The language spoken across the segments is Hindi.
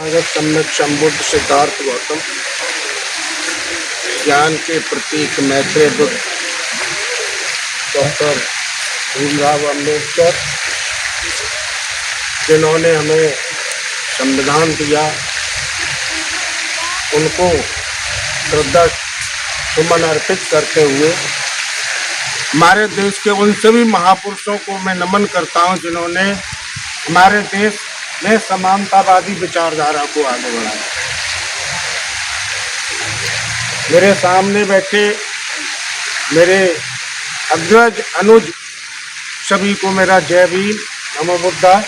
अगस्त सम्यक संबुद्ध सिद्धार्थ गौतम, ज्ञान के प्रतीक मैत्रेय बुद्ध, डॉक्टर भीमराव अम्बेडकर, जिन्होंने हमें संविधान दिया, उनको श्रद्धा सुमन अर्पित करते हुए हमारे देश के उन सभी महापुरुषों को मैं नमन करता हूं जिन्होंने हमारे देश में समानतावादी विचारधारा को आगे बढ़ाया। मेरे सामने बैठे मेरे अग्रज अनुज सभी को मेरा जय भीम, नमो बुद्धाय।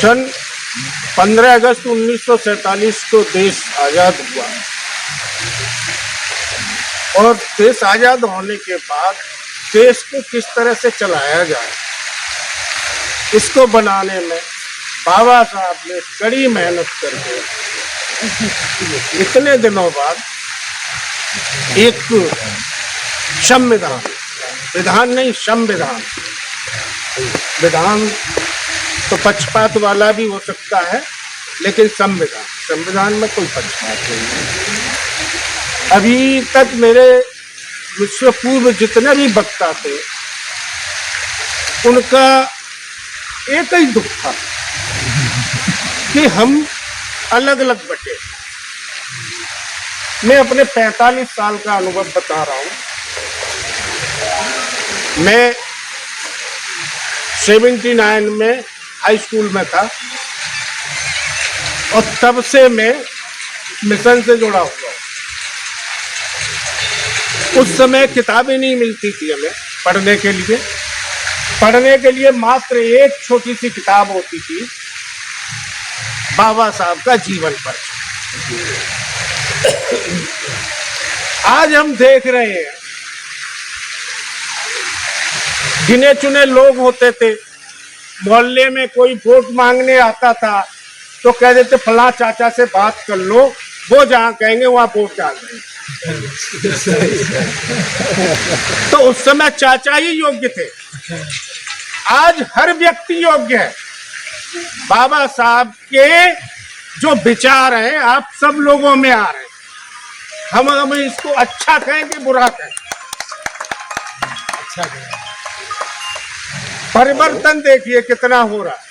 सन 15 अगस्त 1947 को देश आज़ाद हुआ और देश आज़ाद होने के बाद देश को किस तरह से चलाया जाए, इसको बनाने में बाबा साहब ने कड़ी मेहनत करके इतने दिनों बाद एक संविधान, विधान नहीं संविधान, विधान तो पक्षपात वाला भी हो सकता है, लेकिन संविधान में कोई पक्षपात नहीं है। अभी तक मेरे मुझसे पूर्व जितने भी वक्ता थे उनका एक ही दुख था कि हम अलग अलग बटे। मैं अपने 45 साल का अनुभव बता रहा हूं। मैं 79 में हाई स्कूल में था और तब से मैं मिशन से जुड़ा हुआ हूं। उस समय किताबें नहीं मिलती थी हमें पढ़ने के लिए। पढ़ने के लिए मात्र एक छोटी सी किताब होती थी, बाबा साहब का जीवन पर। आज हम देख रहे हैं गिने चुने लोग होते थे, मोहल्ले में कोई वोट मांगने आता था तो कह देते फला चाचा से बात कर लो, वो जहां कहेंगे वहां वोट डाल देंगे। तो उस समय चाचा ही योग्य थे, आज हर व्यक्ति योग्य है। बाबा साहब के जो विचार हैं आप सब लोगों में आ रहे हैं। हम इसको अच्छा कहें कि बुरा कहें? अच्छा कहें। परिवर्तन देखिए कितना हो रहा है।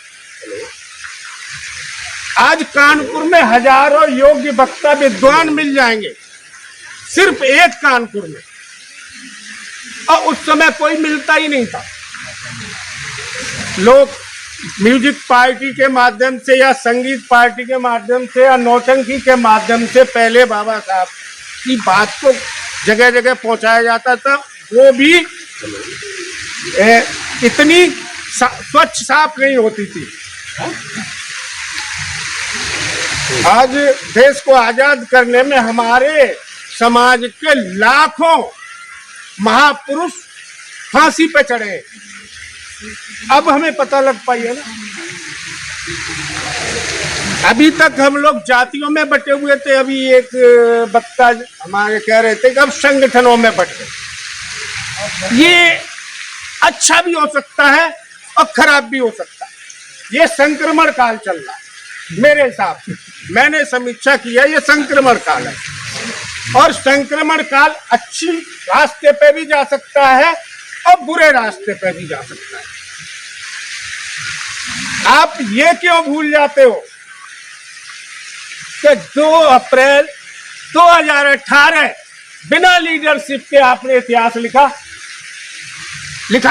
आज कानपुर में हजारों योग्य वक्ता विद्वान मिल जाएंगे, सिर्फ एक कानपुर में, और उस समय कोई मिलता ही नहीं था। लोग म्यूजिक पार्टी के माध्यम से या संगीत पार्टी के माध्यम से या नौटंकी के माध्यम से पहले बाबा साहब की बात को जगह जगह पहुंचाया जाता था, वो भी इतनी स्वच्छ साफ नहीं होती थी। आज देश को आजाद करने में हमारे समाज के लाखों महापुरुष फांसी पे चढ़े। अब हमें पता लग पाई है ना। अभी तक हम लोग जातियों में बटे हुए थे, अभी एक वक्ता हमारे कह रहे थे कि अब संगठनों में बट गए। ये अच्छा भी हो सकता है और खराब भी हो सकता है। ये संक्रमण काल चल रहा है मेरे हिसाब से। मैंने समीक्षा किया, ये संक्रमण काल है और संक्रमण काल अच्छी रास्ते पे भी जा सकता है और बुरे रास्ते पे भी जा सकता है। आप ये क्यों भूल जाते हो कि 2 अप्रैल 2018 बिना लीडरशिप के आपने इतिहास लिखा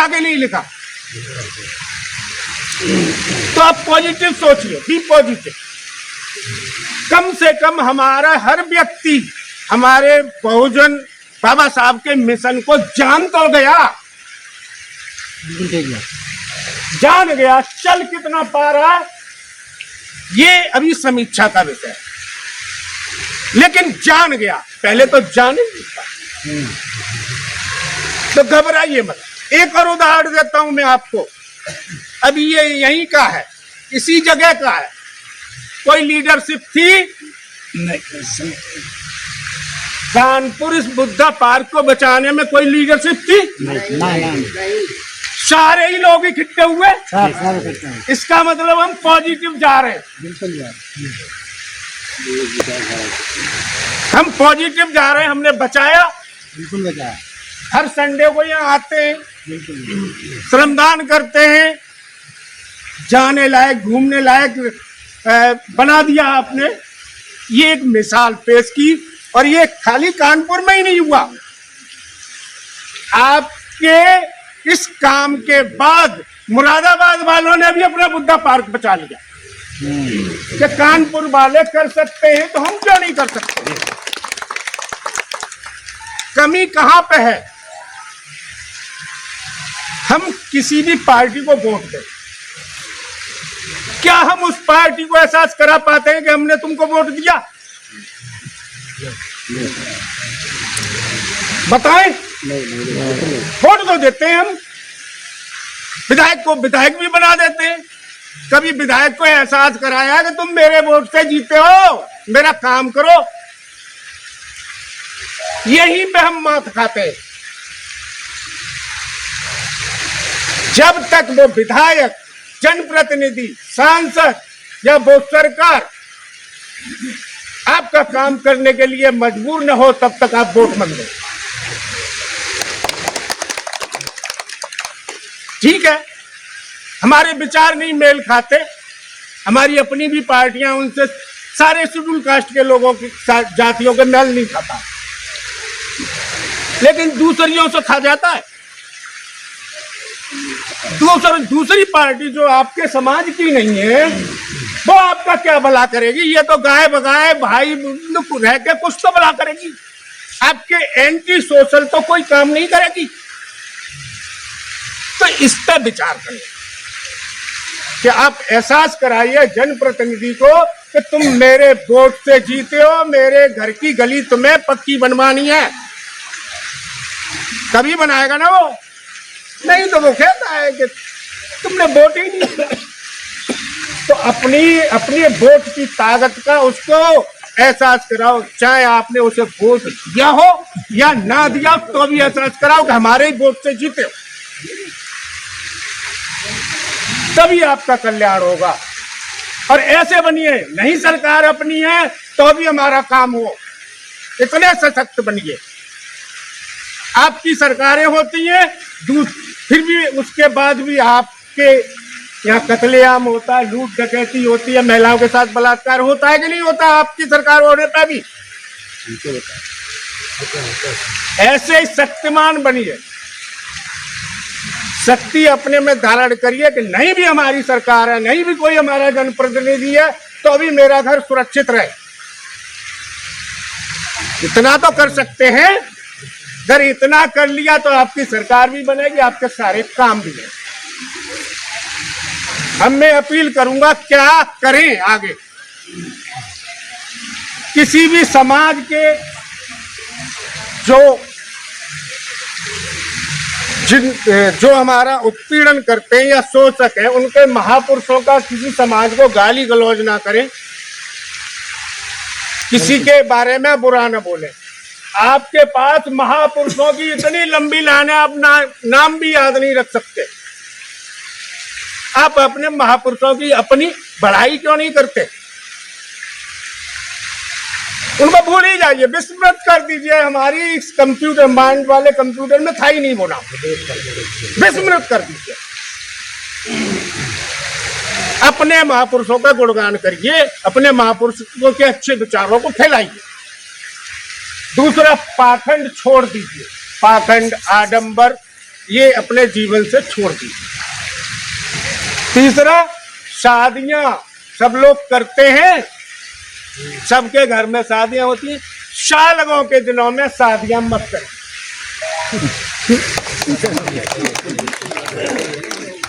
कि नहीं लिखा? तो आप पॉजिटिव सोचिए, बी पॉजिटिव। कम से कम हमारा हर व्यक्ति हमारे बहुजन बाबा साहब के मिशन को जान तो गया, जान गया। चल कितना पा रहा है ये अभी समीक्षा का विषय है, लेकिन जान गया। पहले तो जान ही नहीं था। तो घबराइए मत। एक और उदाहरण देता हूं मैं आपको। अभी ये यहीं का है, इसी जगह का है। कोई लीडरशिप थी नहीं। कानपुर इस बुद्धा पार्क को बचाने में कोई लीडरशिप थी? नहीं। सारे ही लोग इकट्ठे हुए, इसका मतलब हम पॉजिटिव जा रहे हैं। बिल्कुल यार, हम पॉजिटिव जा रहे हैं, हमने बचाया। बिल्कुल बचाया। हर संडे को यहाँ आते हैं, बिल्कुल श्रमदान करते हैं, जाने लायक घूमने लायक बना दिया आपने। ये एक मिसाल पेश की, और ये खाली कानपुर में ही नहीं हुआ। आपके इस काम के बाद मुरादाबाद वालों ने भी अपना बुद्धा पार्क बचा लिया। कि कानपुर वाले कर सकते हैं तो हम क्यों नहीं कर सकते? कमी कहां पे है? हम किसी भी पार्टी को वोट दें, क्या हम उस पार्टी को एहसास करा पाते हैं कि हमने तुमको वोट दिया? बताएं। वोट तो देते हैं हम, विधायक को विधायक भी बना देते हैं। कभी विधायक को एहसास कराया कि तुम मेरे वोट से जीते हो, मेरा काम करो। यहीं पे हम मात खाते हैं। जब तक वो विधायक, जनप्रतिनिधि, सांसद या वो सरकार आपका काम करने के लिए मजबूर न हो, तब तक आप वोट मत दो। ठीक है, हमारे विचार नहीं मेल खाते, हमारी अपनी भी पार्टियां उनसे सारे शेड्यूल कास्ट के लोगों की जातियों के मेल नहीं खाता, लेकिन दूसरियों से खा जाता है। दूसरी पार्टी जो आपके समाज की नहीं है, वो आपका क्या भला करेगी? ये तो गाय बगाए भाई रह के कुछ तो भला करेगी, आपके एंटी सोशल तो कोई काम नहीं करेगी। तो इस पर विचार करें कि आप एहसास कराइए जनप्रतिनिधि को कि तुम मेरे वोट से जीते हो, मेरे घर की गली तुम्हें पक्की बनवानी है, तभी बनाएगा ना वो। नहीं तो वो कहता है कि तुमने वोट ही नहीं। तो अपनी वोट की ताकत का उसको एहसास कराओ, चाहे आपने उसे वोट दिया हो या ना दिया, तो भी एहसास कराओ कि हमारे ही वोट से जीते हो, तभी आपका कल्याण होगा। और ऐसे बनिए, नहीं सरकार अपनी है तो भी हमारा काम हो, इतने सशक्त बनिए। आपकी सरकारें होती हैं, फिर भी उसके बाद भी आपके यहाँ कत्लेआम होता है, लूट डकैती होती है, महिलाओं के साथ बलात्कार होता है कि नहीं होता? आपकी सरकार होने पर भी ऐसे ही शक्तिमान बनिए, शक्ति अपने में धारण करिए कि नहीं भी हमारी सरकार है, नहीं भी कोई हमारा जनप्रतिनिधि है, तो भी मेरा घर सुरक्षित रहे। इतना तो कर सकते हैं। अगर इतना कर लिया तो आपकी सरकार भी बनेगी, आपके सारे काम भी बनेंगे। अब मैं अपील करूंगा, क्या करें आगे? किसी भी समाज के जो हमारा उत्पीड़न करते हैं या शोषक है, उनके महापुरुषों का किसी समाज को गाली गलौज ना करें, किसी के बारे में बुरा ना बोले। आपके पास महापुरुषों की इतनी लंबी लाइन है, आप नाम भी याद नहीं रख सकते। आप अपने महापुरुषों की अपनी बढ़ाई क्यों नहीं करते? उनको भूल ही जाइए, विस्मृत कर दीजिए। हमारी इस कंप्यूटर माइंड वाले कंप्यूटर में था ही नहीं वो नाम, विस्मृत कर दीजिए। अपने महापुरुषों का गुणगान करिए, अपने महापुरुषों के अच्छे विचारों को फैलाइए। दूसरा, पाखंड छोड़ दीजिए, पाखंड आडंबर ये अपने जीवन से छोड़ दीजिए। तीसरा, शादियां सब लोग करते हैं, सबके घर में शादियां होती हैं, शालगों के दिनों में शादियां मत करें।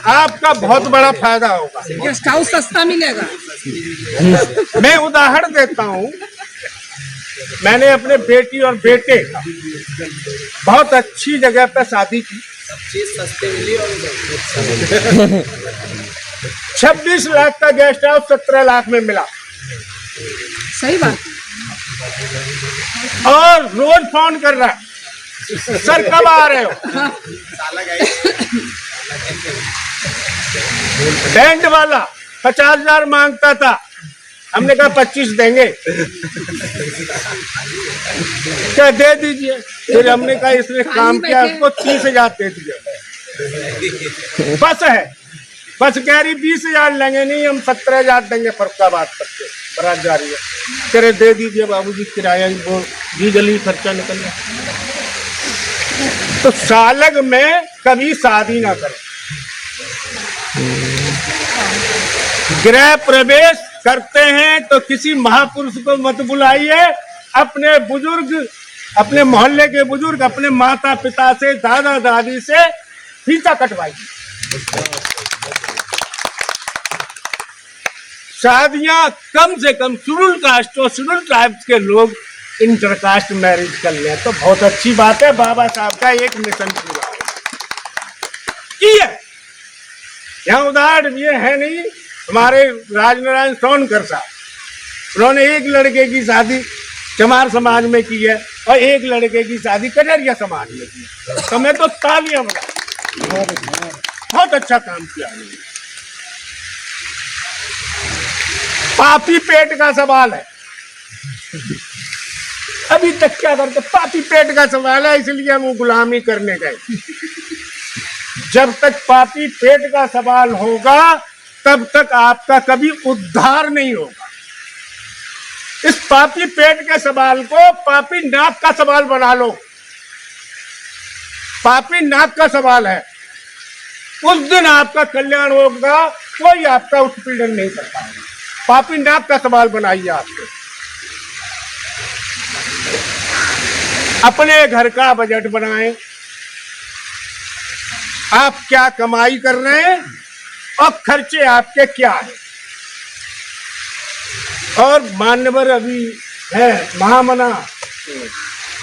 आपका बहुत बड़ा फायदा होगा, गेस्ट हाउस सस्ता मिलेगा। मैं उदाहरण देता हूं, मैंने अपने बेटी और बेटे बहुत अच्छी जगह पर शादी की, 26 लाख का गेस्ट हाउस 17 लाख में मिला। सही बात। और रोज फोन कर रहा है, सर कब आ रहे हो? टेंट वाला 50,000 मांगता था, हमने कहा 25 देंगे, क्या दे दीजिए। फिर हमने कहा इसने काम किया, उसको 30,000 दे दिया। बस है, बस कह रही 20,000 लेंगे, नहीं हम 17,000 देंगे फरुखाबाद तक के, बारात जा रही है। कह रहे दे दीजिए बाबूजी, किराया वो डीजल खर्चा निकल गया। तो सालग में कभी शादी ना करें, गृह प्रवेश करते हैं तो किसी महापुरुष को मत बुलाइए, अपने बुजुर्ग, अपने मोहल्ले के बुजुर्ग, अपने माता पिता से, दादा दादी से फीता कटवाइए। शादियां कम से कम शेड्यूल कास्ट और शेड्यूल ट्राइब्स के लोग इंटरकास्ट मैरिज कर लें तो बहुत अच्छी बात है। बाबा साहब का एक मिशन पूरा किया। यहाँ उदाहरण ये है नहीं, हमारे राजनारायण सोनकर साहब, उन्होंने एक लड़के की शादी चमार समाज में की है और एक लड़के की शादी कटरिया समाज में की है। तो मैं तो तालियां बजा, बहुत अच्छा काम किया। पापी पेट का सवाल है, अभी तक क्या करते, पापी पेट का सवाल है, इसलिए हम गुलामी करने गए। जब तक पापी पेट का सवाल होगा तब तक आपका कभी उद्धार नहीं होगा। इस पापी पेट के सवाल को पापी नाक का सवाल बना लो। पापी नाक का सवाल है, उस दिन आपका कल्याण होगा, कोई आपका उत्पीड़न नहीं कर पाएगा। पापी नाक का सवाल बनाइए। आपको अपने घर का बजट बनाएं, आप क्या कमाई कर रहे हैं और खर्चे आपके क्या हैं। और मान्यवर अभी है महामना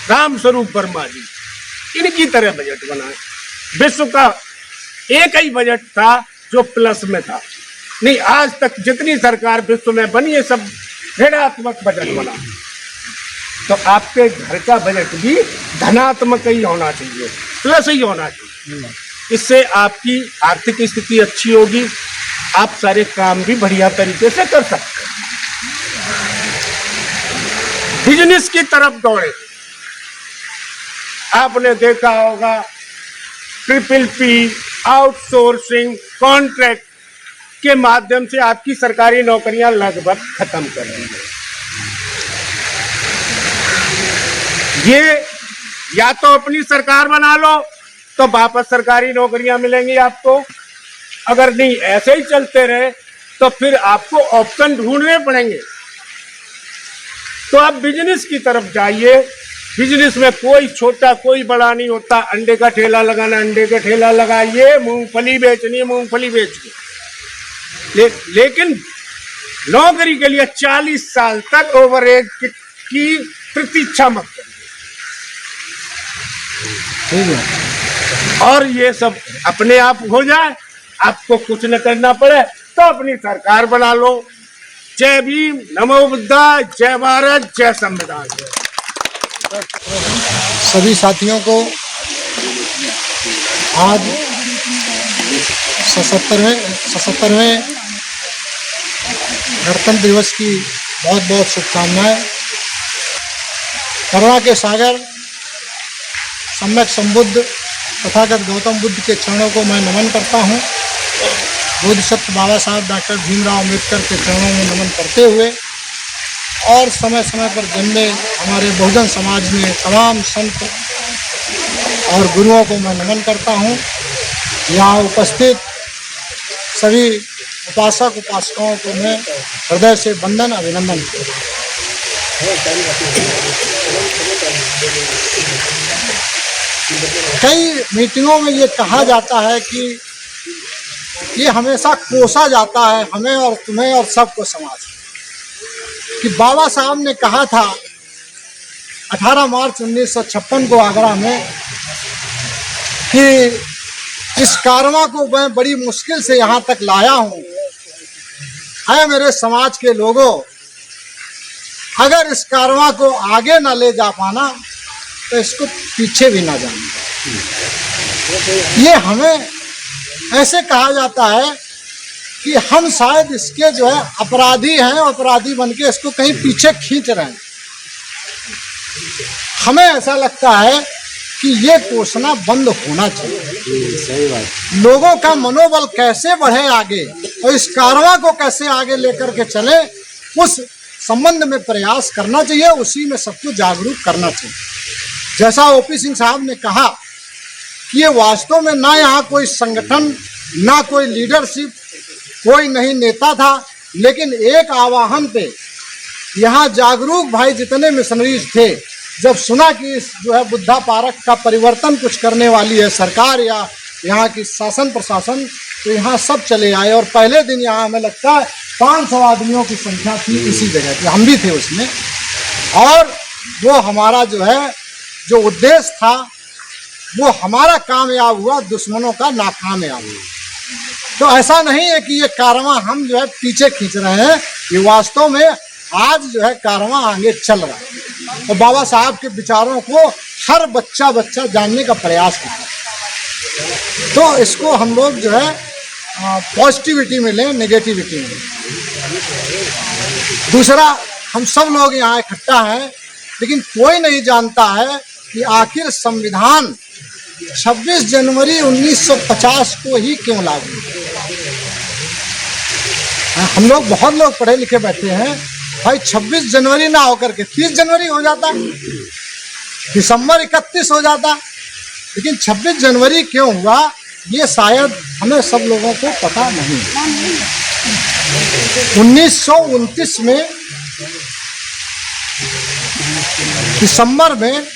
राम स्वरूप वर्मा जी, इनकी तरह बजट बनाए। विश्व का एक ही बजट था जो प्लस में था, नहीं आज तक जितनी सरकार विश्व में बनी है सब ऋणात्मक बजट बना। तो आपके घर का बजट भी धनात्मक ही होना चाहिए, प्लस ही होना चाहिए। इससे आपकी आर्थिक स्थिति अच्छी होगी, आप सारे काम भी बढ़िया तरीके से कर सकते हैं। बिजनेस की तरफ दौड़े। आपने देखा होगा PPP, आउटसोर्सिंग, कॉन्ट्रैक्ट के माध्यम से आपकी सरकारी नौकरियां लगभग खत्म कर दी है। ये या तो अपनी सरकार बना लो तो वापस सरकारी नौकरियां मिलेंगी आपको, अगर नहीं ऐसे ही चलते रहे तो फिर आपको ऑप्शन ढूंढने पड़ेंगे। तो आप बिजनेस की तरफ जाइए। बिजनेस में कोई छोटा कोई बड़ा नहीं होता। अंडे का ठेला लगाना, अंडे का ठेला लगाइए, मूंगफली बेचनी है, मूंगफली बेचिए। लेकिन नौकरी के लिए 40 साल तक ओवरहेड की प्रतीक्षा मत करिए। और ये सब अपने आप हो जाए, आपको कुछ न करना पड़े तो अपनी सरकार बना लो। जय भीम, नमो बुद्धा, जय भारत, जय संविधान। सभी साथियों को आज 77वें गणतंत्र दिवस की बहुत बहुत शुभकामनाएं। करुणा के सागर सम्यक संबुद्ध तथागत गौतम बुद्ध के चरणों को मैं नमन करता हूँ। बोधिसत्व बाबा साहब डॉक्टर भीमराव अम्बेडकर के चरणों में नमन करते हुए और समय समय पर जन्मे हमारे बहुजन समाज में तमाम संत और गुरुओं को मैं नमन करता हूँ। यहाँ उपस्थित सभी उपासक उपासिकाओं को मैं हृदय से वंदन अभिनंदन करता हूँ। कई मीटिंगों में ये कहा जाता है कि ये हमेशा कोसा जाता है हमें और तुम्हें और सबको समाज कि बाबा साहब ने कहा था 18 मार्च 1956 को आगरा में कि इस कारवां को मैं बड़ी मुश्किल से यहाँ तक लाया हूँ। है मेरे समाज के लोगों, अगर इस कारवां को आगे ना ले जा पाना तो इसको पीछे भी ना जाना। ये हमें ऐसे कहा जाता है कि हम शायद इसके जो है अपराधी हैं, अपराधी बन के इसको कहीं पीछे खींच रहे हैं। हमें ऐसा लगता है कि ये कोसना बंद होना चाहिए। सही बात। लोगों का मनोबल कैसे बढ़े आगे और इस कारवां को कैसे आगे लेकर के चले, उस संबंध में प्रयास करना चाहिए, उसी में सबको जागरूक करना चाहिए। जैसा ओपी सिंह साहब ने कहा कि ये वास्तव में ना यहाँ कोई संगठन, ना कोई लीडरशिप, कोई नहीं नेता था, लेकिन एक आह्वान पे यहाँ जागरूक भाई जितने मिशनरीज थे, जब सुना कि इस जो है बुद्धा पार्क का परिवर्तन कुछ करने वाली है सरकार या यहाँ की शासन प्रशासन, तो यहाँ सब चले आए। और पहले दिन यहाँ हमें लगता है 500 आदमियों की संख्या थी इसी जगह की, हम भी थे उसमें। और वो हमारा जो है जो उद्देश्य था वो हमारा कामयाब हुआ, दुश्मनों का नाकामयाब हुआ। तो ऐसा नहीं है कि ये कारवां हम जो है पीछे खींच रहे हैं, ये वास्तव में आज जो है कारवां आगे चल रहा है और बाबा साहब के विचारों को हर बच्चा जानने का प्रयास करता है। तो इसको हम लोग जो है पॉजिटिविटी में लें, नेगेटिविटी में। दूसरा, हम सब लोग यहाँ इकट्ठा हैं, लेकिन कोई नहीं जानता है कि आखिर संविधान 26 जनवरी 1950 को ही क्यों लागू। हम लोग बहुत लोग पढ़े लिखे बैठे हैं, भाई 26 जनवरी ना होकर के 30 जनवरी हो जाता, दिसंबर 31 हो जाता, लेकिन 26 जनवरी क्यों हुआ ये शायद हमें सब लोगों को पता नहीं। 1929 में दिसंबर में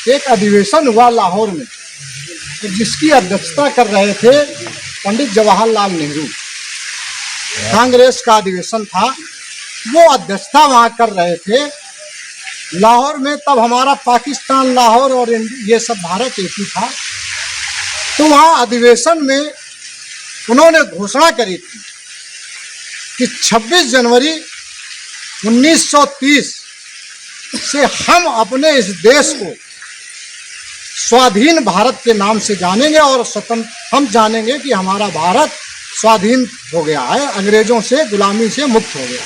एक अधिवेशन हुआ लाहौर में, तो जिसकी अध्यक्षता कर रहे थे पंडित जवाहरलाल नेहरू। कांग्रेस का अधिवेशन था, वो अध्यक्षता वहाँ कर रहे थे लाहौर में। तब हमारा पाकिस्तान लाहौर और ये सब भारत एक ही था। तो वहाँ अधिवेशन में उन्होंने घोषणा करी थी कि 26 जनवरी 1930 से हम अपने इस देश को स्वाधीन भारत के नाम से जानेंगे और स्वतंत्र हम जानेंगे कि हमारा भारत स्वाधीन हो गया है, अंग्रेजों से गुलामी से मुक्त हो गया।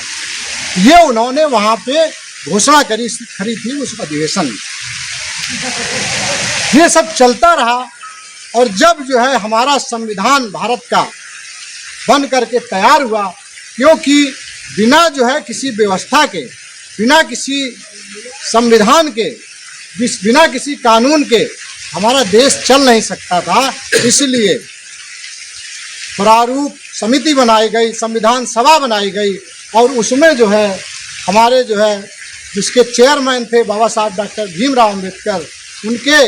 ये उन्होंने वहाँ पे घोषणा करी थी उस अधिवेशन में। ये सब चलता रहा और जब जो है हमारा संविधान भारत का बन करके तैयार हुआ, क्योंकि बिना जो है किसी व्यवस्था के, बिना किसी संविधान के, बिना किसी कानून के हमारा देश चल नहीं सकता था। इसलिए प्रारूप समिति बनाई गई, संविधान सभा बनाई गई और उसमें जो है हमारे जो है जिसके चेयरमैन थे बाबा साहब डॉक्टर भीमराव अम्बेडकर, उनके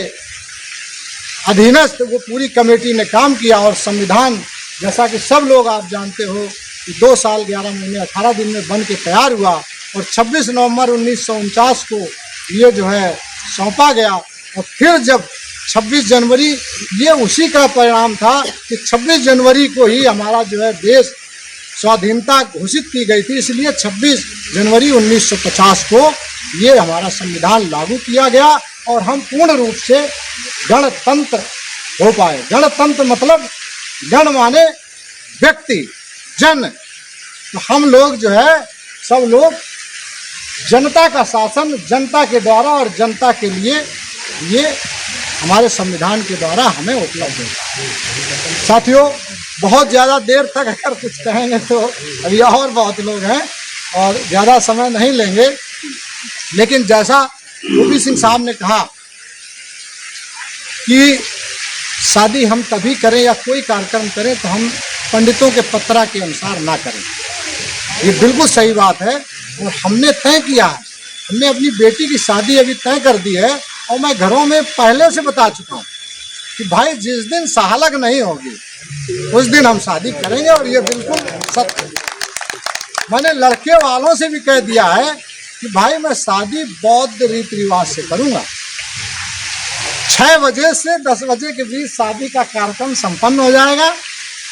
अधीनस्थ वो पूरी कमेटी ने काम किया और संविधान, जैसा कि सब लोग आप जानते हो, कि 2 साल 11 महीने 18 दिन में बन के तैयार हुआ और 26 नवंबर 1949 को ये जो है सौंपा गया। और फिर जब 26 जनवरी, ये उसी का परिणाम था कि 26 जनवरी को ही हमारा जो है देश स्वाधीनता घोषित की गई थी, इसलिए 26 जनवरी 1950 को ये हमारा संविधान लागू किया गया और हम पूर्ण रूप से गणतंत्र हो पाए। गणतंत्र मतलब गण माने व्यक्ति, जन। तो हम लोग जो है सब लोग जनता का शासन जनता के द्वारा और जनता के लिए, ये हमारे संविधान के द्वारा हमें उपलब्ध है। साथियों, बहुत ज़्यादा देर तक अगर कुछ कहेंगे तो अभी और बहुत लोग हैं और ज़्यादा समय नहीं लेंगे, लेकिन जैसा ओपी सिंह साहब ने कहा कि शादी हम तभी करें या कोई कार्यक्रम करें तो हम पंडितों के पत्रा के अनुसार ना करें, ये बिल्कुल सही बात है। और हमने तय किया है, हमने अपनी बेटी की शादी अभी तय कर दी है और मैं घरों में पहले से बता चुका हूँ कि भाई जिस दिन साहलग नहीं होगी उस दिन हम शादी करेंगे और ये बिल्कुल सत्य। मैंने लड़के वालों से भी कह दिया है कि भाई मैं शादी बौद्ध रीति रिवाज से करूँगा। 6 बजे से 10 बजे के बीच शादी का कार्यक्रम संपन्न हो जाएगा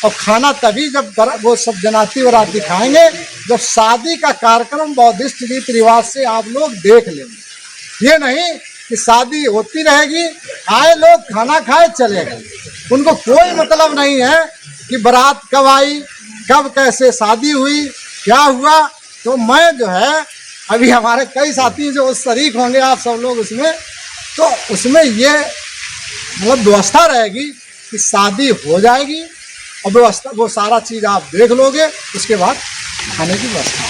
और खाना तभी जब वो सब जनाती वराती खाएंगे जब शादी का कार्यक्रम बौद्धिस्ट रीति रिवाज से आप लोग देख लेंगे। ये नहीं कि शादी होती रहेगी, आए लोग खाना खाए चले गए। उनको कोई मतलब नहीं है कि बारात कब आई, कब कैसे शादी हुई, क्या हुआ। तो मैं जो है अभी हमारे कई साथी जो शरीक होंगे आप सब लोग उसमें, तो उसमें ये मतलब व्यवस्था रहेगी कि शादी हो जाएगी और व्यवस्था वो सारा चीज़ आप देख लोगे, उसके बाद खाने की व्यवस्था।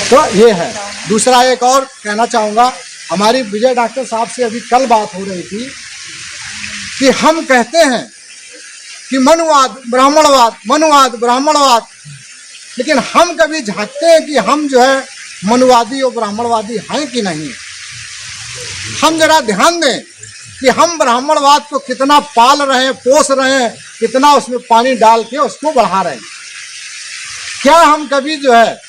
तो ये है। दूसरा एक और कहना चाहूँगा, हमारी विजय डॉक्टर साहब से अभी कल बात हो रही थी कि हम कहते हैं कि मनुवाद ब्राह्मणवाद, मनुवाद ब्राह्मणवाद, लेकिन हम कभी झांकते हैं कि हम जो है मनुवादी और ब्राह्मणवादी हैं कि नहीं। हम जरा ध्यान दें कि हम ब्राह्मणवाद को कितना पाल रहे हैं, पोस रहे हैं, कितना उसमें पानी डाल के उसको बढ़ा रहे हैं। क्या हम कभी जो है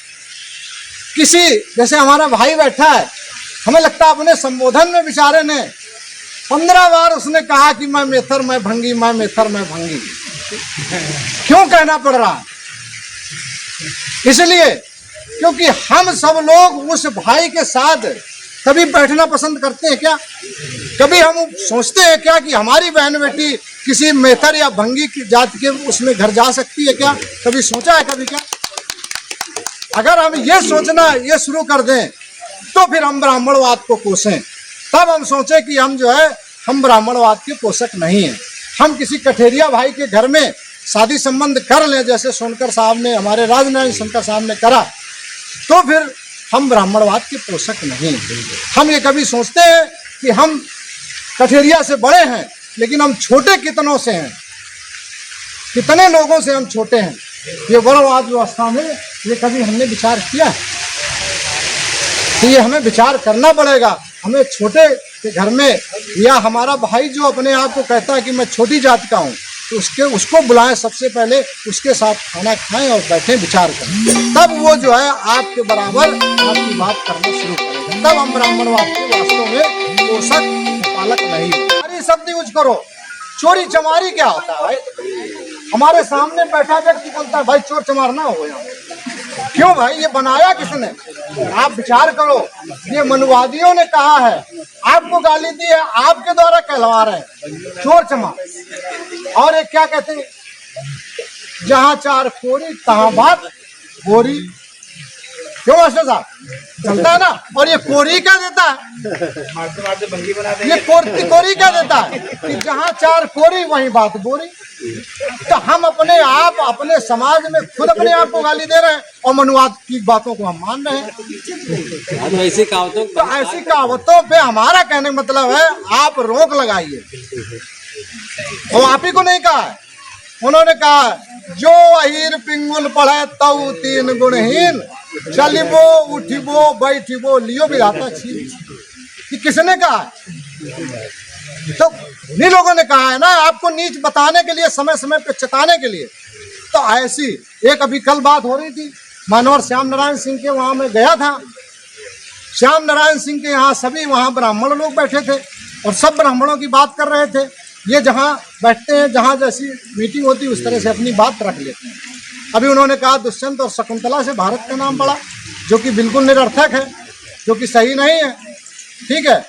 किसी, जैसे हमारा भाई बैठा है, हमें लगता है अपने संबोधन में बेचारे ने 15 बार उसने कहा कि मैं मेथर मैं भंगी, मैं मेथर मैं भंगी। क्यों कहना पड़ रहा है? इसलिए क्योंकि हम सब लोग उस भाई के साथ कभी बैठना पसंद करते हैं क्या? कभी हम सोचते हैं क्या कि हमारी बहन बेटी किसी मेथर या भंगी की जात के उसमें घर जा सकती है क्या? कभी सोचा है कभी क्या? अगर हम ये सोचना ये शुरू कर दें तो फिर हम ब्राह्मणवाद को कोसें, तब हम सोचें कि हम जो है हम ब्राह्मणवाद के पोषक नहीं हैं। हम किसी कठेरिया भाई के घर में शादी संबंध कर लें, जैसे सोनकर साहब ने, हमारे राजनारायण सोनकर साहब ने करा, तो फिर हम ब्राह्मणवाद के पोषक नहीं। हम ये कभी सोचते हैं कि हम कठेरिया से बड़े हैं, लेकिन हम छोटे कितनों से हैं, कितने लोगों से हम छोटे हैं। ये वर्णवाद व्यवस्था में ये कभी हमने विचार किया है? तो ये हमें विचार करना पड़ेगा। हमें छोटे के घर में, या हमारा भाई जो अपने आप को कहता है कि मैं छोटी जाति का हूँ, तो उसको बुलाएं, सबसे पहले उसके साथ खाना खाएं और बैठें, विचार करें, तब वो जो है आपके बराबर आपकी बात करना शुरू करेगा। तब हम ब्राह्मणवाद के वास्तव में पोषक पालक नहीं। अरे शब्द यूज करो, चोरी चमारी क्या होता है भाई? हमारे सामने बैठा व्यक्ति बोलता है भाई चोर चमार ना हो यहाँ। क्यों भाई? ये बनाया किसने? आप विचार करो। ये मनुवादियों ने कहा है, आपको गाली दी है, आपके द्वारा कहलवा रहे हैं चोर चमार। और एक क्या कहते हैं, जहां चार कोरी तहां बात बोरी। क्यों मास्टर साहब? चलता है ना। और ये कोरी क्या देता है? ये कोरी क्या देता है कि जहां चार कोरी वहीं बात बोरी। तो हम अपने आप अपने समाज में खुद अपने आप को गाली दे रहे हैं और मनुवाद की बातों को हम मान रहे हैं। तो ऐसी कहावतों पे हमारा कहने का मतलब है आप रोक लगाइए। और आप ही को नहीं कहा है, उन्होंने कहा जो अहीर पिंगुल पढ़े तऊ तीन गुणहीन, चलिबो उठिबो बैठिबो लियो विधाता छीन। कि किसने कहा है? तो उन्हीं लोगों ने कहा है ना, आपको नीच बताने के लिए, समय समय पे चेताने के लिए। तो ऐसी एक अभी कल बात हो रही थी, मानवर श्याम नारायण सिंह के वहाँ मैं गया था। श्याम नारायण सिंह के यहाँ सभी वहाँ ब्राह्मण लोग बैठे थे और सब ब्राह्मणों की बात कर रहे थे। ये जहाँ बैठते हैं, जहाँ जैसी मीटिंग होती है उस तरह से अपनी बात रख लेते हैं। अभी उन्होंने कहा दुष्यंत और शकुंतला से भारत का नाम पड़ा, जो कि बिल्कुल निरर्थक है, जो कि सही नहीं है। ठीक है।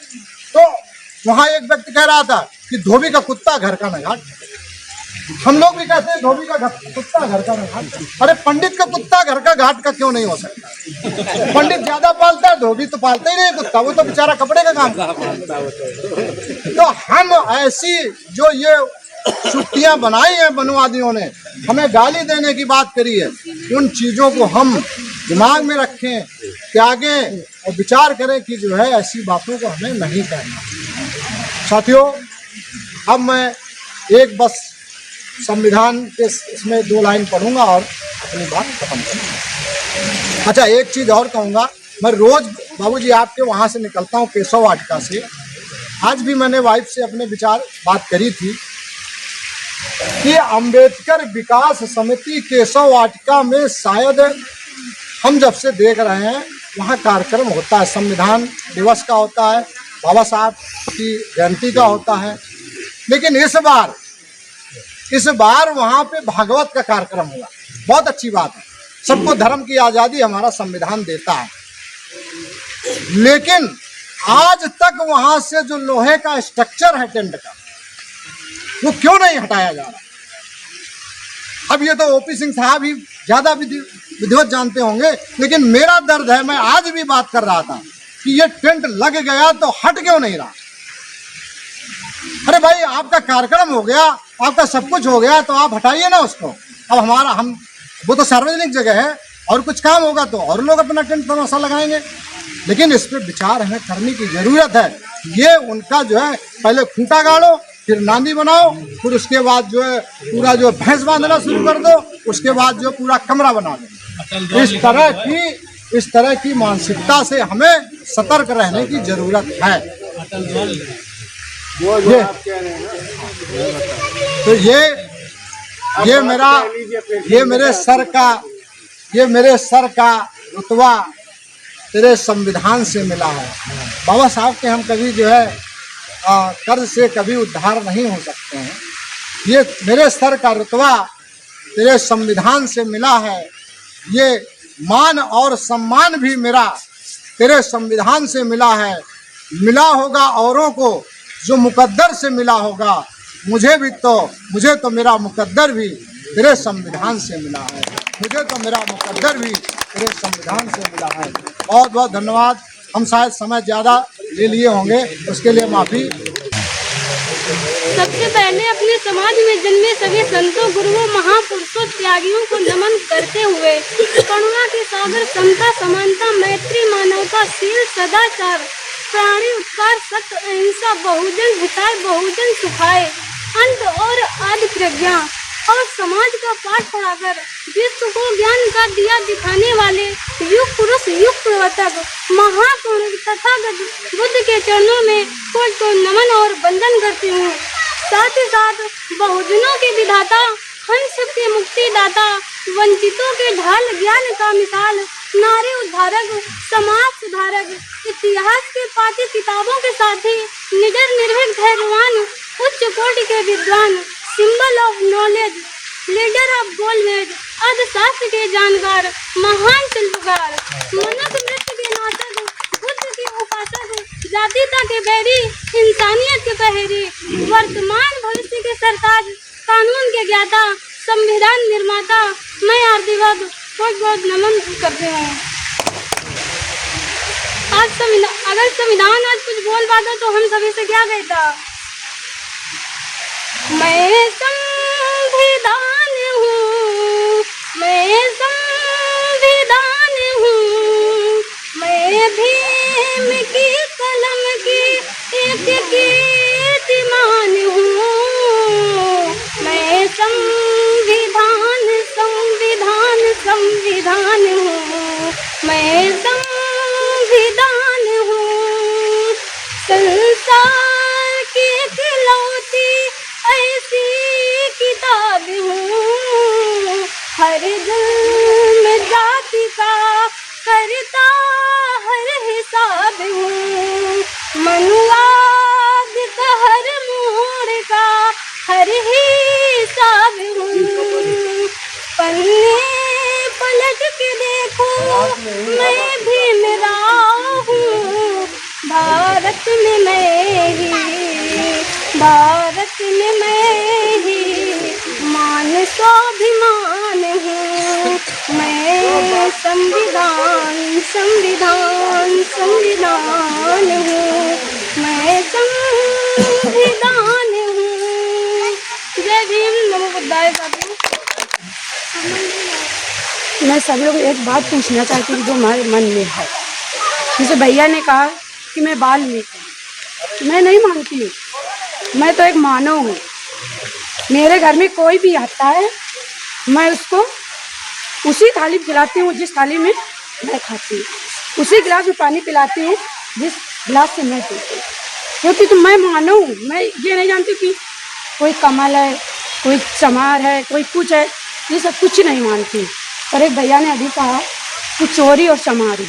तो वहाँ एक व्यक्ति कह रहा था कि धोबी का कुत्ता घर का नगाट। हम लोग भी कहते हैं धोबी का कुत्ता घर का नगाट। अरे पंडित का कुत्ता घर का घाट का क्यों नहीं हो सकता? पंडित ज्यादा पालता है, धोबी तो पालता ही नहीं कुत्ता, वो तो बेचारा कपड़े का काम करता है। तो हम ऐसी जो ये छुट्टियां बनाई हैं मनुवादियों ने, हमें गाली देने की बात करी है, उन चीज़ों को हम दिमाग में रखें, त्यागें और विचार करें कि जो है ऐसी बातों को हमें नहीं कहना। साथियों, अब मैं एक बस संविधान के इसमें 2 लाइन पढ़ूंगा और अपनी बात खत्म करूँगा। अच्छा, एक चीज़ और कहूँगा, मैं रोज़ बाबूजी आपके वहाँ से निकलता हूँ केशव वाटिका से। आज भी मैंने वाइफ से अपने विचार बात करी थी कि अंबेडकर विकास समिति केशव वाटिका में शायद हम जब से देख रहे हैं वहाँ कार्यक्रम होता है, संविधान दिवस का होता है, बाबा साहब की जयंती का होता है, लेकिन इस बार वहाँ पे भागवत का कार्यक्रम हुआ। बहुत अच्छी बात है, सबको धर्म की आज़ादी हमारा संविधान देता है, लेकिन आज तक वहाँ से जो लोहे का स्ट्रक्चर है टेंट का, वो क्यों नहीं हटाया जा रहा? अब ये तो ओपी सिंह साहब ही ज्यादा विधिवत जानते होंगे, लेकिन मेरा दर्द है, मैं आज भी बात कर रहा था कि ये टेंट लग गया तो हट क्यों नहीं रहा? अरे भाई, आपका कार्यक्रम हो गया, आपका सब कुछ हो गया, तो आप हटाइए ना उसको। अब वो तो सार्वजनिक जगह है, और कुछ काम होगा तो और लोग अपना टेंट तमाशा लगाएंगे, लेकिन इस पर विचार हमें करने की जरूरत है। ये उनका जो है, पहले खूंटा गाड़ो, फिर नांदी बनाओ, फिर उसके बाद जो है पूरा जो भैंस बांधना शुरू कर दो, उसके बाद जो पूरा कमरा बना दो। इस तरह की मानसिकता से हमें सतर्क रहने की जरूरत है। तो ये मेरे सर का रुतबा तेरे संविधान से मिला है। बाबा साहब के हम कभी जो है कर्ज से कभी उद्धार नहीं हो सकते हैं। ये मेरे सर का रुतबा तेरे संविधान से मिला है। ये मान और सम्मान भी मेरा तेरे संविधान से मिला है। मिला होगा औरों को जो मुकद्दर से मिला होगा, मुझे तो मेरा मुकद्दर भी तेरे संविधान से मिला है। बहुत बहुत धन्यवाद। हम शायद समय ज़्यादा ले लिए होंगे, उसके लिए माफ़ी। सबसे पहले अपने समाज में जन्मे सभी संतों, गुरुओं, महापुरुषों, त्यागियों को नमन करते हुए करुणा के सागर, समता, समानता, मैत्री, मानवता, शील, सदाचार, प्राणी उपकार, सत्य, अहिंसा, बहुजन हिताय, बहुजन सुखाय, अंत और आदि प्रज्ञा और समाज का पाठ पढ़ाकर विश्व को ज्ञान का दिया दिखाने वाले युग पुरुष, युग प्रवर्तक, महापुरुष तथागत बुद्ध के चरणों में को नमन और वंदन करती हूँ। साथ ही साथ बहुजनों के विधाता, हंस के मुक्तिदाता, वंचितों के ढाल, ज्ञान का मिसाल, नारी उद्धारक, समाज सुधारक, इतिहास के पाठ्य किताबों के साथ ही निडर, निर्भीक, धैर्यवान, उच्च कोटि के विद्वान, symbol of knowledge, leader of गोलमेज, अर्थशास्त्र के जानकार, महान शिल्पकार, मनुष्य नृत्य के नाटक, बुद्ध के उपासक, जातीयता के बैरी, इंसानियत के पहरी, वर्तमान भविष्य के सरताज, कानून के ज्ञाता, संविधान निर्माता, मैं आरतीवाद बहुत बहुत नमन करते हैं। अगर संविधान आज कुछ बोल पाता तो हम सभी से क्या कहता? मैं संविधान हूँ, मैं संविधान हूँ, मैं भीम की कलम की एक कीर्तिमान हूँ। मैं संविधान संविधान संविधान हूँ, मैं संविधान हूँ। संसार की इकलौती ऐसी किताब हूँ, हर जुल्म जाति का करता हर हिसाब हूँ। मनुवाद का हर मोड़ का हर हिसाब हूँ। पन्ने पलट के देखो मैं भी मेरा हूँ। भारत में मैं ही मान स्वाभिमान हूँ। मैं संविधान संविधान संविधान हूँ, मैं संविधान हूँ। जय भीम, नमो बुद्धाय। मैं सब लोग एक बात पूछना चाहती हूँ जो हमारे मन में है। जैसे भैया ने कहा कि मैं वाल्मीकि, मैं नहीं मानती हूँ। मैं तो एक मानव हूँ। मेरे घर में कोई भी आता है, मैं उसको उसी थाली खिलाती हूँ जिस थाली में मैं खाती हूँ, उसी गिलास में पानी पिलाती हूँ जिस गिलास से मैं पीती हूँ। क्योंकि तो मैं मानव हूँ। मैं ये नहीं जानती कि कोई कमल है, कोई चमार है, कोई कुछ है, ये सब कुछ नहीं मानती। पर एक भैया ने अभी कहा कि चोरी और चमारी,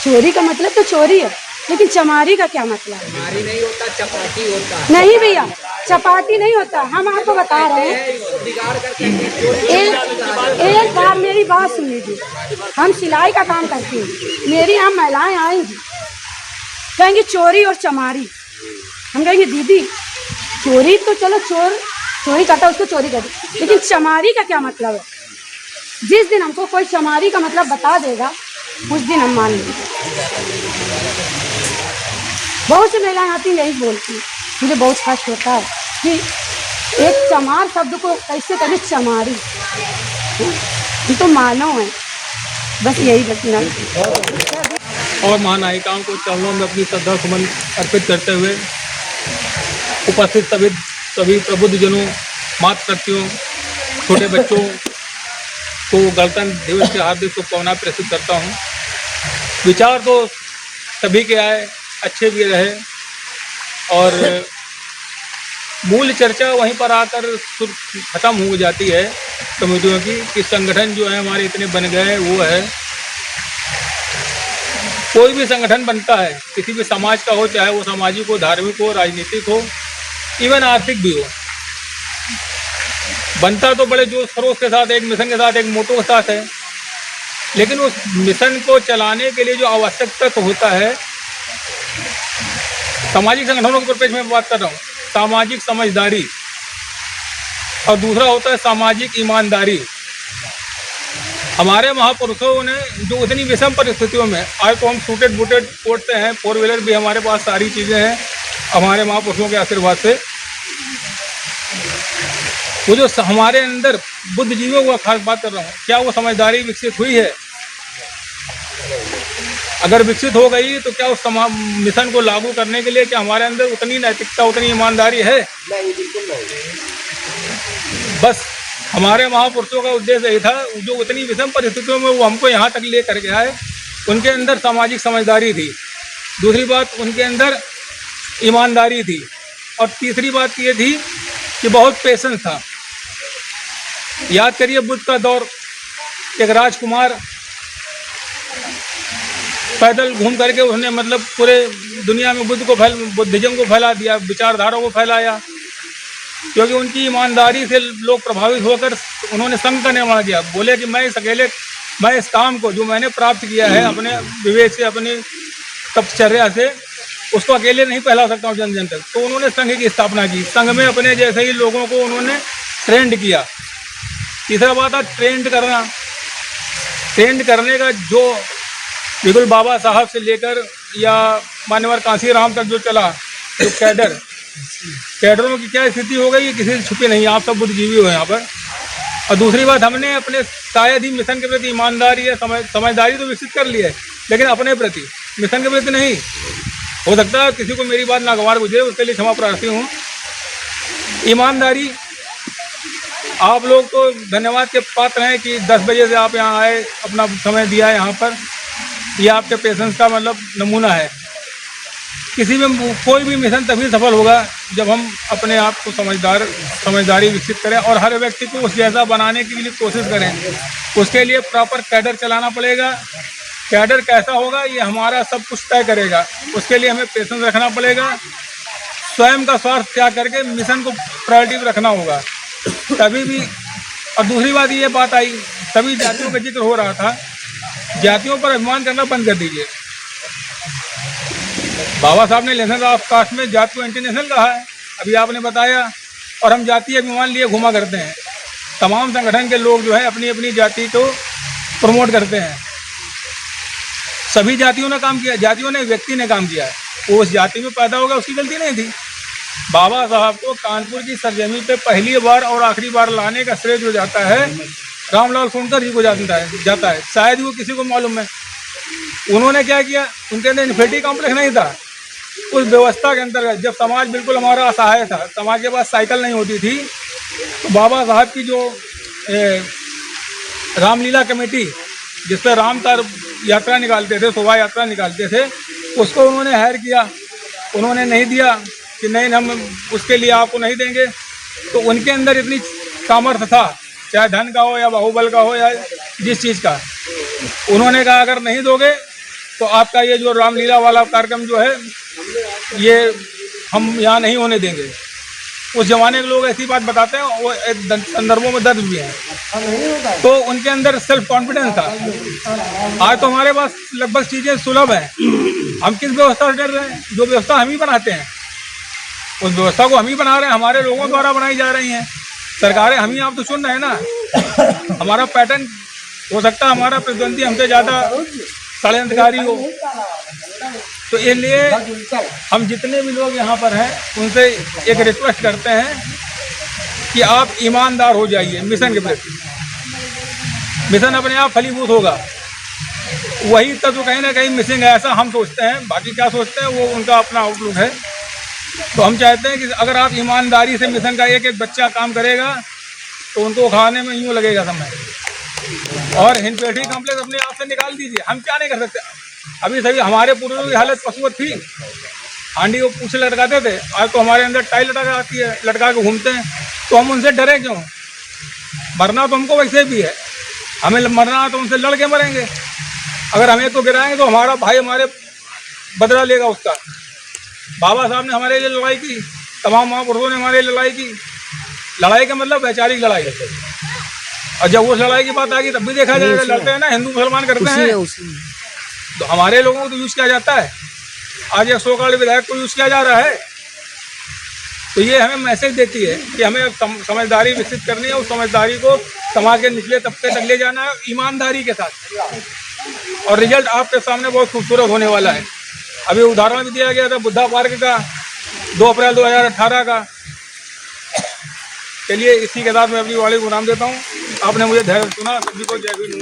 चोरी का मतलब तो चोरी है, लेकिन चमारी का क्या मतलब है? चमारी नहीं होता, चपाटी होता। नहीं भैया, चपाटी नहीं होता। हम आपको बता रहे हैं। एक बार मेरी बात सुन लीजिए। हम सिलाई का काम करते हैं, मेरी यहाँ महिलाएं आएंगी, कहेंगी चोरी और चमारी। हम कहेंगे दीदी चोरी तो चलो चोरी करता है उसको चोरी कर दे, लेकिन चमारी का क्या मतलब है? जिस दिन हमको कोई चमारी का मतलब बता देगा उस दिन हम मान लेंगे। बहुत सी महिलाएं आती यही बोलती, मुझे बहुत कष्ट होता है कि एक चमार शब्द को कैसे करें चमारी, हम तो मानव है, बस यही बचना। और महानायिकाओं को चरणों में अपनी श्रद्धा सुमन अर्पित करते हुए उपस्थित सभी प्रबुद्धजनों, मातृशक्तियों, छोटे बच्चों को गणतंत्र दिवस की हार्दिक शुभकामनाएं प्रेषित करता हूं। विचार तो सभी के आए, अच्छे भी रहे, और मूल चर्चा वहीं पर आकर खत्म हो जाती है कमेटियों की कि संगठन जो है हमारे इतने बन गए। वो है कोई भी संगठन बनता है किसी भी समाज का हो, चाहे वो सामाजिक हो, धार्मिक हो, राजनीतिक हो, इवन आर्थिक भी हो, बनता तो बड़े जोश खरोश के साथ, एक मिशन के साथ, एक मोटो के साथ है, लेकिन उस मिशन को चलाने के लिए जो आवश्यक तत्व होता है, सामाजिक संगठनों के परिप्रेक्ष्य में बात कर रहा हूँ, सामाजिक समझदारी, और दूसरा होता है सामाजिक ईमानदारी। हमारे महापुरुषों ने जो इतनी विषम परिस्थितियों में, आज तो हम सूटेड बूटेड उड़ते हैं, 4 व्हीलर भी हमारे पास, सारी चीज़ें हैं हमारे महापुरुषों के आशीर्वाद से। वो जो हमारे अंदर बुद्धिजीवियों को खास बात कर रहा हूँ, क्या वो समझदारी विकसित हुई है? अगर विकसित हो गई तो क्या उस मिशन को लागू करने के लिए क्या हमारे अंदर उतनी नैतिकता, उतनी ईमानदारी है? नहीं, बिल्कुल नहीं। बस हमारे महापुरुषों का उद्देश्य यही था, जो उतनी विषम परिस्थितियों में वो हमको यहाँ तक ले करके आए, उनके अंदर सामाजिक समझदारी थी, दूसरी बात उनके अंदर ईमानदारी थी, और तीसरी बात ये थी कि बहुत पेशेंस था। याद करिए बुद्ध का दौर, एक राजकुमार पैदल घूम करके उसने मतलब पूरे दुनिया में बुद्धिज्म को फैला दिया, विचारधारा को फैलाया, क्योंकि उनकी ईमानदारी से लोग प्रभावित होकर उन्होंने संघ का निर्माण किया। बोले कि मैं इस काम को जो मैंने प्राप्त किया है अपने विवेक से, अपनी तपश्चर्या से, उसको अकेले नहीं फैला सकता हूँ जन जन तक। तो उन्होंने संघ की स्थापना की, संघ में अपने जैसे ही लोगों को उन्होंने ट्रेंड किया। तीसरा बात था ट्रेंड करना। ट्रेंड करने का जो बिल्कुल बाबा साहब से लेकर या मान्यवर कांसीराम तक जो चला, जो कैडरों की क्या स्थिति हो गई, किसी से छुपी नहीं, आप सब बुद्धिजीवी हो यहाँ पर। और दूसरी बात, हमने अपने शायद ही मिशन के प्रति ईमानदारी या समझदारी तो विकसित कर ली है, लेकिन अपने प्रति, मिशन के प्रति नहीं। हो सकता है किसी को मेरी बात नागवार गुजरे, उसके लिए क्षमा प्रार्थी हूँ। ईमानदारी, आप लोग तो धन्यवाद के पात्र हैं कि 10 बजे से आप यहाँ आए, अपना समय दिया है यहाँ पर। ये आपके पेशेंस का मतलब नमूना है। किसी में कोई भी मिशन तभी सफल होगा जब हम अपने आप को समझदारी विकसित करें और हर व्यक्ति को उस जैसा बनाने की लिए कोशिश करें। उसके लिए प्रॉपर कैडर चलाना पड़ेगा। कैडर कैसा होगा ये हमारा सब कुछ तय करेगा। उसके लिए हमें पेशेंस रखना पड़ेगा, स्वयं का स्वार्थ त्याग करके मिशन को प्रायोरिटी पर रखना होगा तभी भी। और दूसरी बात ये बात आई, सभी जातियों का जिक्र हो रहा था, जातियों पर अभिमान करना बंद कर दीजिए। बाबा साहब ने लेसन ऑफ कास्ट में जाति को इंटरनेशनल कहा है, अभी आपने बताया, और हम जातीय अभिमान लिए घुमा करते हैं। तमाम संगठन के लोग जो है अपनी अपनी जाति को प्रमोट करते हैं। सभी जातियों ने काम किया, जातियों ने, व्यक्ति ने काम किया है। वो उस जाति में पैदा होगा, उसकी गलती नहीं थी। बाबा साहब को कानपुर की सरजमी पे पहली बार और आखिरी बार लाने का श्रेय जो जाता है रामलाल सोनकर जी को जाता है। शायद वो किसी को मालूम है। उन्होंने क्या किया, उनके अंदर इन्फिनिटी कॉम्प्लेक्स नहीं था। उस व्यवस्था के अंतर्गत जब समाज बिल्कुल हमारा असहाय था, समाज के पास साइकिल नहीं होती थी, तो बाबा साहब की जो रामलीला कमेटी जिस पर राम तार यात्रा निकालते थे, शोभा यात्रा निकालते थे, उसको उन्होंने हायर किया। उन्होंने नहीं दिया कि नहीं हम उसके लिए आपको नहीं देंगे। तो उनके अंदर इतनी सामर्थ्य था, चाहे धन का हो या बाहुबल का हो या जिस चीज़ का। उन्होंने कहा अगर नहीं दोगे तो आपका ये जो रामलीला वाला कार्यक्रम जो है ये हम यहाँ नहीं होने देंगे। उस जमाने के लोग ऐसी बात बताते हैं, वो संदर्भों में दर्ज भी हैं। तो उनके अंदर सेल्फ कॉन्फिडेंस था। आज तो हमारे पास लगभग चीज़ें सुलभ हैं। हम किस व्यवस्था से डर रहे हैं? जो व्यवस्था हम ही बनाते हैं। उस व्यवस्था को हम ही बना रहे हैं, हमारे लोगों द्वारा बनाई जा रही हैं। सरकारें हम ही आप तो चुन रहे हैं ना। हमारा पैटर्न हो सकता है हमारा प्रतिद्वंदी हमसे ज़्यादा षड्यंत्रकारी हो, तो इसलिए हम जितने भी लोग यहाँ पर हैं उनसे एक रिक्वेस्ट करते हैं कि आप ईमानदार हो जाइए मिशन के प्रति। मिशन अपने आप फलीभूत होगा, वही तत्व कहीं ना कहीं मिसिंग है, ऐसा हम सोचते हैं। बाकी क्या सोचते हैं वो उनका अपना आउटलुक है। तो हम चाहते हैं कि अगर आप ईमानदारी से मिशन का एक एक बच्चा काम करेगा तो उनको खाने में यूँ लगेगा समय। और हिंदपीढ़ी कॉम्प्लेक्स अपने आप से निकाल दीजिए, हम क्या नहीं कर सकते। अभी सभी हमारे पूर्वजों की हालत पशुवत थी, हांडी को पूछ लटकाते थे, आज तो हमारे अंदर टाई लटका आती है, लटका के घूमते हैं। तो हम उनसे डरे क्यों? मरना तो हमको वैसे भी है, हमें मरना है तो उनसे लड़ के मरेंगे। अगर हमें तो गिराएंगे तो हमारा भाई हमारे बदला लेगा उसका। बाबा साहब ने हमारे लिए लड़ाई की, तमाम महापुरुषों ने हमारे लिए लड़ाई की। लड़ाई का मतलब वैचारिक लड़ाई। और जब उस लड़ाई की बात आएगी तब भी देखा जाएगा, लड़ते हैं ना, हिंदू मुसलमान करते हैं। तो हमारे लोगों को तो यूज किया जाता है, आज एक सौ काले विधायक को यूज किया जा रहा है। तो ये हमें मैसेज देती है कि हमें समझदारी विकसित करनी है, उस समझदारी को समाज के निचले तबके तक ले जाना है ईमानदारी के साथ। और रिजल्ट आपके सामने बहुत खूबसूरत होने वाला है। अभी उदाहरण भी दिया गया था बुद्धा पार्क का 2 अप्रैल 2018 का। चलिए इसी के साथ मैं अपनी वाणी को नाम देता हूँ। आपने मुझे धैर्य सुना, सभी को जय भीम।